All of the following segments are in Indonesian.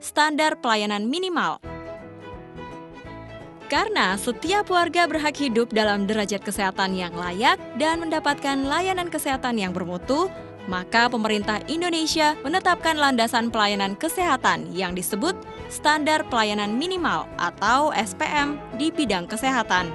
standar pelayanan minimal. Karena setiap warga berhak hidup dalam derajat kesehatan yang layak dan mendapatkan layanan kesehatan yang bermutu, maka pemerintah Indonesia menetapkan landasan pelayanan kesehatan yang disebut Standar Pelayanan Minimal atau SPM di bidang kesehatan.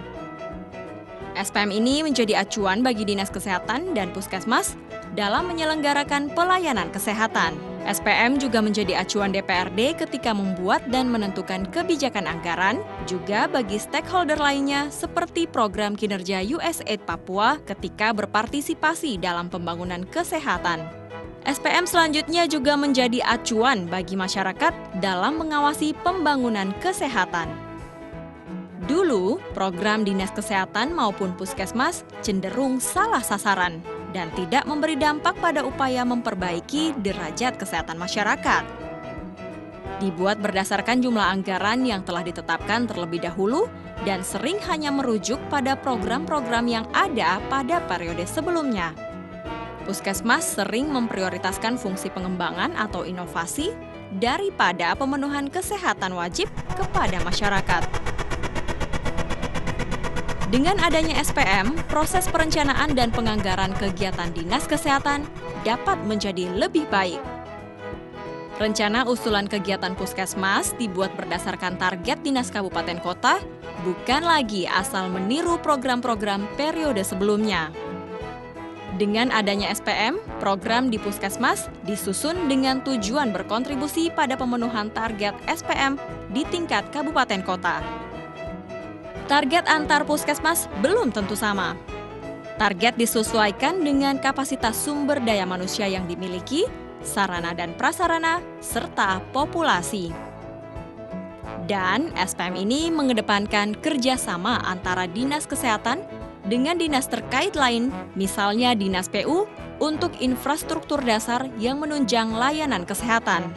SPM ini menjadi acuan bagi Dinas Kesehatan dan Puskesmas dalam menyelenggarakan pelayanan kesehatan. SPM juga menjadi acuan DPRD ketika membuat dan menentukan kebijakan anggaran, juga bagi stakeholder lainnya seperti program kinerja USAID Papua ketika berpartisipasi dalam pembangunan kesehatan. SPM selanjutnya juga menjadi acuan bagi masyarakat dalam mengawasi pembangunan kesehatan. Dulu, program Dinas Kesehatan maupun Puskesmas cenderung salah sasaran dan tidak memberi dampak pada upaya memperbaiki derajat kesehatan masyarakat. Dibuat berdasarkan jumlah anggaran yang telah ditetapkan terlebih dahulu dan sering hanya merujuk pada program-program yang ada pada periode sebelumnya. Puskesmas sering memprioritaskan fungsi pengembangan atau inovasi daripada pemenuhan kesehatan wajib kepada masyarakat. Dengan adanya SPM, proses perencanaan dan penganggaran kegiatan Dinas Kesehatan dapat menjadi lebih baik. Rencana usulan kegiatan Puskesmas dibuat berdasarkan target Dinas Kabupaten Kota, bukan lagi asal meniru program-program periode sebelumnya. Dengan adanya SPM, program di Puskesmas disusun dengan tujuan berkontribusi pada pemenuhan target SPM di tingkat kabupaten kota. Target antar puskesmas belum tentu sama. Target disesuaikan dengan kapasitas sumber daya manusia yang dimiliki, sarana dan prasarana, serta populasi. Dan SPM ini mengedepankan kerjasama antara Dinas Kesehatan dengan dinas terkait lain, misalnya Dinas PU, untuk infrastruktur dasar yang menunjang layanan kesehatan.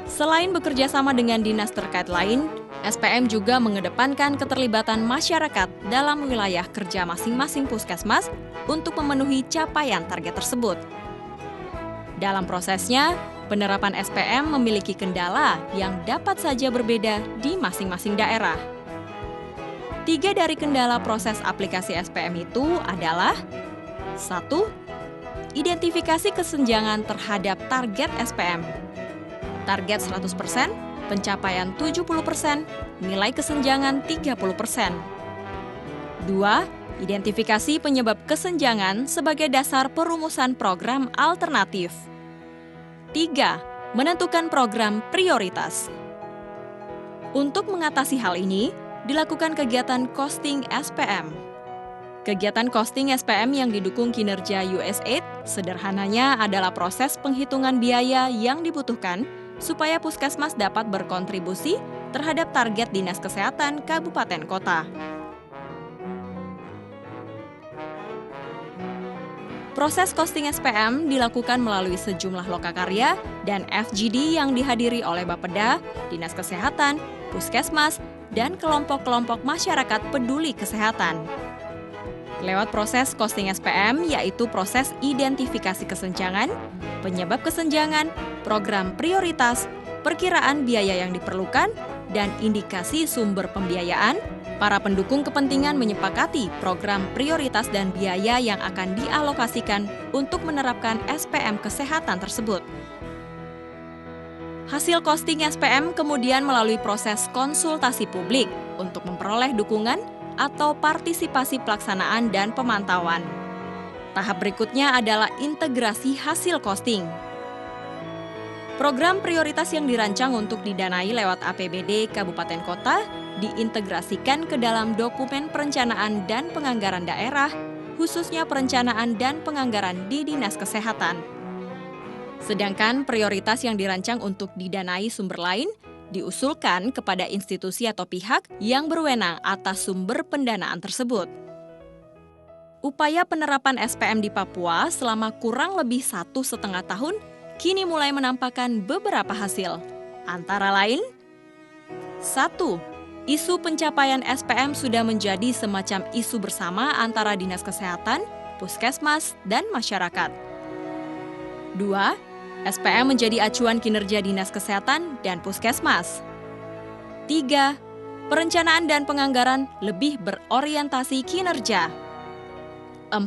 Selain bekerja sama dengan dinas terkait lain, SPM juga mengedepankan keterlibatan masyarakat dalam wilayah kerja masing-masing puskesmas untuk memenuhi capaian target tersebut. Dalam prosesnya, penerapan SPM memiliki kendala yang dapat saja berbeda di masing-masing daerah. 3 dari kendala proses aplikasi SPM itu adalah 1. Identifikasi kesenjangan terhadap target SPM. Target 100%, pencapaian 70%, nilai kesenjangan 30%. 2. Identifikasi penyebab kesenjangan sebagai dasar perumusan program alternatif. 3. Menentukan program prioritas. Untuk mengatasi hal ini, dilakukan kegiatan costing SPM. Kegiatan costing SPM yang didukung kinerja USAID sederhananya adalah proses penghitungan biaya yang dibutuhkan supaya puskesmas dapat berkontribusi terhadap target Dinas Kesehatan Kabupaten Kota. Proses costing SPM dilakukan melalui sejumlah lokakarya dan FGD yang dihadiri oleh Bapeda, Dinas Kesehatan, Puskesmas, dan kelompok-kelompok masyarakat peduli kesehatan. Lewat proses costing SPM, yaitu proses identifikasi kesenjangan, penyebab kesenjangan, program prioritas, perkiraan biaya yang diperlukan, dan indikasi sumber pembiayaan, para pendukung kepentingan menyepakati program prioritas dan biaya yang akan dialokasikan untuk menerapkan SPM kesehatan tersebut. Hasil costing SPM kemudian melalui proses konsultasi publik untuk memperoleh dukungan atau partisipasi pelaksanaan dan pemantauan. Tahap berikutnya adalah integrasi hasil costing. Program prioritas yang dirancang untuk didanai lewat APBD Kabupaten Kota diintegrasikan ke dalam dokumen perencanaan dan penganggaran daerah, khususnya perencanaan dan penganggaran di Dinas Kesehatan. Sedangkan prioritas yang dirancang untuk didanai sumber lain diusulkan kepada institusi atau pihak yang berwenang atas sumber pendanaan tersebut. Upaya penerapan SPM di Papua selama kurang lebih 1,5 tahun kini mulai menampakkan beberapa hasil. Antara lain, 1. Isu pencapaian SPM sudah menjadi semacam isu bersama antara Dinas Kesehatan, Puskesmas, dan masyarakat. 2. SPM menjadi acuan kinerja Dinas Kesehatan dan Puskesmas. 3. Perencanaan dan penganggaran lebih berorientasi kinerja. 4.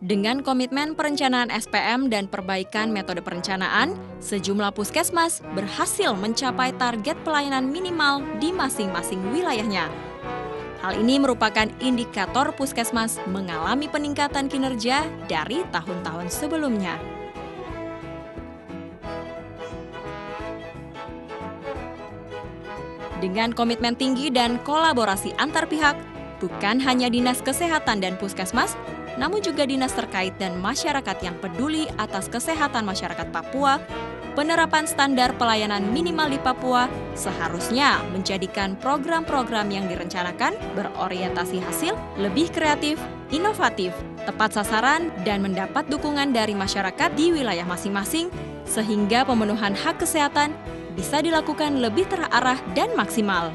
Dengan komitmen perencanaan SPM dan perbaikan metode perencanaan, sejumlah puskesmas berhasil mencapai target pelayanan minimal di masing-masing wilayahnya. Hal ini merupakan indikator puskesmas mengalami peningkatan kinerja dari tahun-tahun sebelumnya. Dengan komitmen tinggi dan kolaborasi antar pihak, bukan hanya Dinas Kesehatan dan Puskesmas, namun juga dinas terkait dan masyarakat yang peduli atas kesehatan masyarakat Papua, penerapan standar pelayanan minimal di Papua seharusnya menjadikan program-program yang direncanakan berorientasi hasil, lebih kreatif, inovatif, tepat sasaran, dan mendapat dukungan dari masyarakat di wilayah masing-masing, sehingga pemenuhan hak kesehatan bisa dilakukan lebih terarah dan maksimal.